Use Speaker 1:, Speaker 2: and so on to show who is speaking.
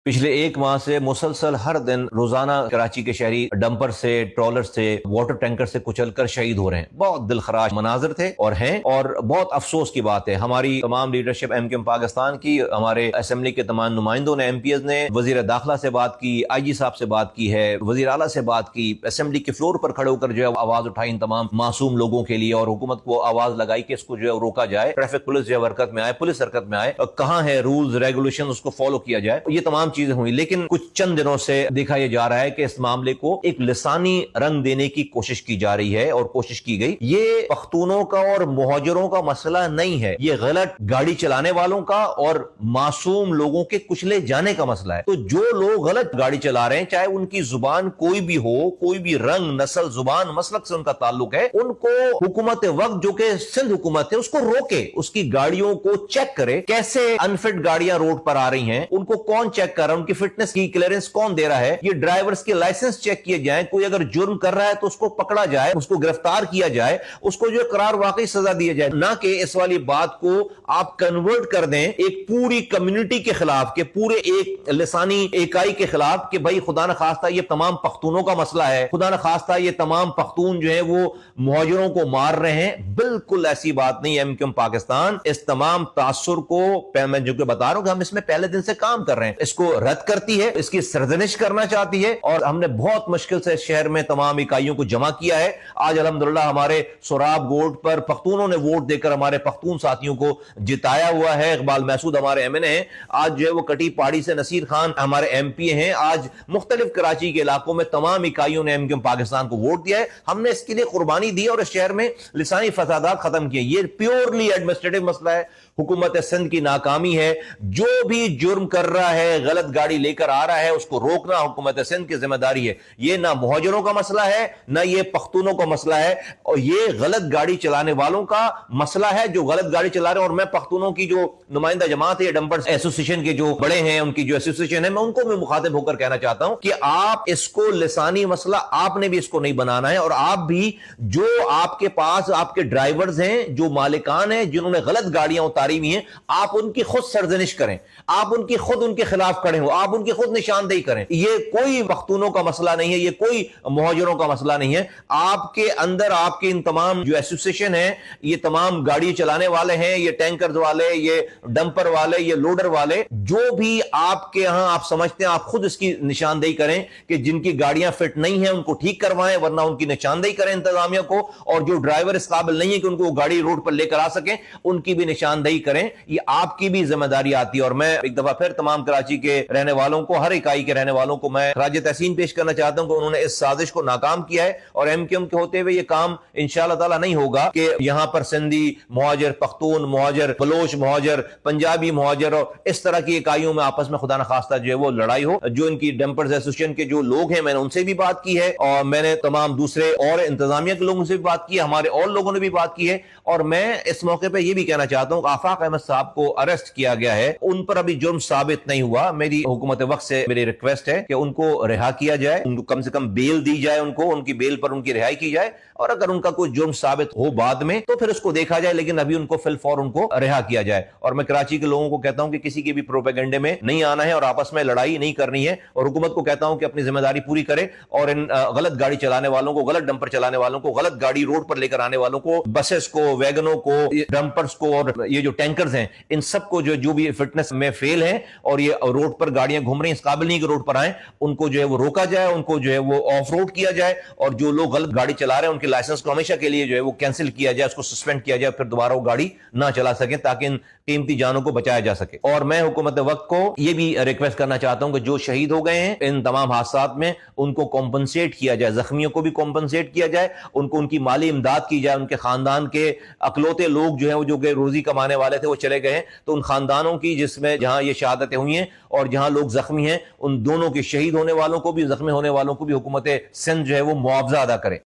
Speaker 1: पिछले एक माह से मुसलसल हर दिन रोजाना कराची के शहरी डंपर से, ट्रॉलर से, वाटर टैंकर से कुचलकर शहीद हो रहे हैं। बहुत दिलखराश मनाजिर थे और हैं, और बहुत अफसोस की बात है। हमारी तमाम लीडरशिप एमक्यूएम पाकिस्तान की, हमारे असेंबली के तमाम नुमाइंदों ने, एमपीएस ने वजीर दाखिला से बात की, आईजी साहब से बात की है, वजीर आला से बात की, असेंबली के फ्लोर पर खड़े होकर जो है आवाज उठाई इन तमाम मासूम लोगों के लिए, और हुकूमत को आवाज लगाई कि इसको जो है रोका जाए, ट्रैफिक पुलिस जो है हरकत में आए, पुलिस हरकत में आए, कहाँ है रूल्स रेगुलेशन, उसको फॉलो किया जाए। ये तमाम चीजें हुई, लेकिन कुछ चंद दिनों से देखा यह जा रहा है कि इस मामले को एक लिसानी रंग देने की कोशिश की जा रही है और कोशिश की गई। ये पख्तूनों का और मुहाजिरों का मसला नहीं है, ये गलत गाड़ी चलाने वालों का और मासूम लोगों के कुचले जाने का मसला है। तो जो लोग गलत गाड़ी चला रहे हैं, चाहे उनकी जुबान कोई भी हो, कोई भी रंग, नस्ल, जुबान, मसलक से उनका ताल्लुक है, उनको हुकूमत वक्त जो कि सिंध हुकूमत है उसको रोके, उसकी गाड़ियों को चेक करे। कैसे अनफिट गाड़ियां रोड पर आ रही हैं, उनको कौन चेक कर रहा है, उनकी फिटनेस की क्लियरेंस कौन दे रहा है, ये ड्राइवर्स के लाइसेंस चेक किए जाएं। कोई अगर जुर्म कर रहा है तो उसको पकड़ा जाए, उसको गिरफ्तार किया जाए, उसको जो करार वाकई सजा दी जाए। ना कि इस वाली बात को आप कन्वर्ट कर दें एक पूरी कम्युनिटी के खिलाफ, के पूरे एक लिसानी इकाई के खिलाफ, कि भाई खुदा न खास्ता ये तमाम पख्तूनों का मसला है, खुदा न खास्ता ये तमाम पख्तून जो है वो मुहाजिरों को मार रहे हैं। बिल्कुल ऐसी बात नहीं है। एमक्यूएम पाकिस्तान इस तमाम तासुर को, मैं जो बता रहा हूं कि हम इसमें पहले दिन से काम कर रहे हैं, इसको रद्द करती है, इसकी सरजनिश करना चाहती है, और हमने बहुत मुश्किल से शहर में तमाम इकाइयों को जमा किया है। आज अल्हम्दुलिल्लाह हमारे सोराब गोड पर पख्तूनों ने वोट देकर हमारे पख्तून साथियों को जिताया हुआ है। इकबाल महसूद हमारे एमएनए हैं, आज जो है वो कटी पहाड़ी से नसीर खान हमारे एमपी हैं। आज मुख्तलिफ कराची के इलाकों में तमाम इकाइयों ने एमक्यूएम पाकिस्तान को वोट दिया है। हमने इसके लिए कुर्बानी दी और इस शहर में लिसानी फसादात खत्म किए। ये प्योरली एडमिनिस्ट्रेटिव मसला है, हुकूमत सिंध की नाकामी है। जो भी जुर्म कर रहा है, गलत गाड़ी लेकर आ रहा है, उसको रोकना हुकूमत सिंध की जिम्मेदारी है। ये ना मुहाजिरों का मसला है, ना ये पख्तूनों का मसला है, और ये गलत गाड़ी चलाने वालों का मसला है जो गलत गाड़ी चला रहे हैं। और मैं पख्तूनों की जो नुमाइंदा जमात है, डंपर्स एसोसिएशन के जो बड़े हैं, उनकी जो एसोसिएशन है, मैं उनको भी मुखातिब होकर कहना चाहता हूं कि आप इसको लिसानी मसला, आपने भी इसको नहीं बनाना है। और आप भी, जो आपके पास आपके ड्राइवर्स हैं, जो मालिकान हैं, जिन्होंने गलत गाड़ियां उतारी हुई हैं, आप उनकी खुद सरजनिश करें, आप उनकी खुद उनके खिलाफ खड़े हो, आप उनकी खुद निशानदेही करें। ये कोई पख्तूनों का मसला नहीं है, ये कोई मुहाजिरों का मसला नहीं है। आपके अंदर आपके इन तमाम जो एसोसिएशन है, ये तमाम गाड़ी चलाने वाले हैं, ये टैंकर वाले, ये डंपर वाले, ये लोडर वाले, जो भी आपके यहां आप समझते हैं, आप खुद इसकी निशानदेही करें कि जिनकी गाड़ियां फिट नहीं है उनको ठीक करवाएं, वरना उनकी निशानदेही करें इंतजामिया को। और जो ड्राइवर इस काबिल नहीं है कि उनको गाड़ी रोड पर लेकर आ सकें, उनकी भी निशानदेही करें। ये आपकी भी जिम्मेदारी आती है। और मैं एक दफा फिर तमाम कराची के रहने वालों को, हर इकाई के रहने वालों को मैं खराज तहसीन पेश करना चाहता हूं कि उन्होंने इस साजिश को नाकाम किया है। और एमक्यूएम के होते हुए ये काम इंशाअल्लाह ताला नहीं होगा कि यहां पर सिंधी मुहाजिर, पख्तून मुहाजिर, बलोच मुहाजिर, पंजाबी मुहाजिर और इस तरह की इकाइयों में आपस में खुदा न खास्ता जो है वो लड़ाई हो। जो इनकी डंपर्स एसोसिएशन के जो लोग हैं, मैंने उनसे भी बात की है, और मैंने तमाम दूसरे और इंतजामिया के लोगों से भी बात की है, हमारे और लोगों ने भी बात की है। और मैं इस मौके पर यह भी कहना चाहता हूं कि आफाक अहमद साहब को अरेस्ट किया गया है, उन पर अभी जुर्म साबित नहीं हुआ। मेरी हुकूमत वक्त से मेरी रिक्वेस्ट है कि उनको रिहा किया जाए, उनको कम से कम बेल दी जाए, उनको उनकी बेल पर उनकी रिहाई की जाए। और अगर उनका कोई जुर्म साबित हो बाद में तो फिर उसको देखा जाए, लेकिन अभी उनको फिलफौर उनको रिहा किया जाए। और मैं कराची के लोगों को कहता हूं कि किसी के भी प्रोपेगेंडे में नहीं आना है और आपस में लड़ाई नहीं करनी है। और हुकूमत को कहता हूं कि अपनी जिम्मेदारी पूरी करे और इन गलत गाड़ी चलाने वालों को, गलत डंपर चलाने वालों को, गलत गाड़ी रोड पर लेकर आने वालों को, बसेस को, वैगनों को, डंपर्स को और ये जो टैंकर्स हैं, इन सबको जो भी फिटनेस में फेल है और ये रोड पर गाड़ियां घूम रही हैं, इस काबिल नहीं कि रोड पर आए, उनको जो है वो रोका जाए, उनको जो है वो ऑफ रोड किया जाए। और जो लोग गलत गाड़ी चला रहे हैं उनके लाइसेंस को हमेशा के लिए जो है वो कैंसिल किया जाए, उसको सस्पेंड किया जाए, फिर दोबारा वो गाड़ी ना चला सके, ताकि इन कीमती जानों को बचाया जा सके। और मैं हुकूमत वक्त को ये भी रिक्वेस्ट करना चाहता हूं कि जो शहीद हो गए हैं इन तमाम हादसात में, उनको कॉम्पनसेट किया जाए, जख्मियों को भी कॉम्पनसेट किया जाए, उनको उनकी माली इमदाद की जाए। उनके खानदान के अकलौते लोग जो है वो, जो रोजी कमाने वाले थे, वो चले गए हैं, तो उन खानदानों की जिसमें जहां ये शहादतें हुई हैं और जहां लोग जख्मी हैं, उन दोनों के, शहीद होने वालों को भी, जख्मी होने वालों को भी हुकूमत सिंध जो है वो मुआवजा अदा करे।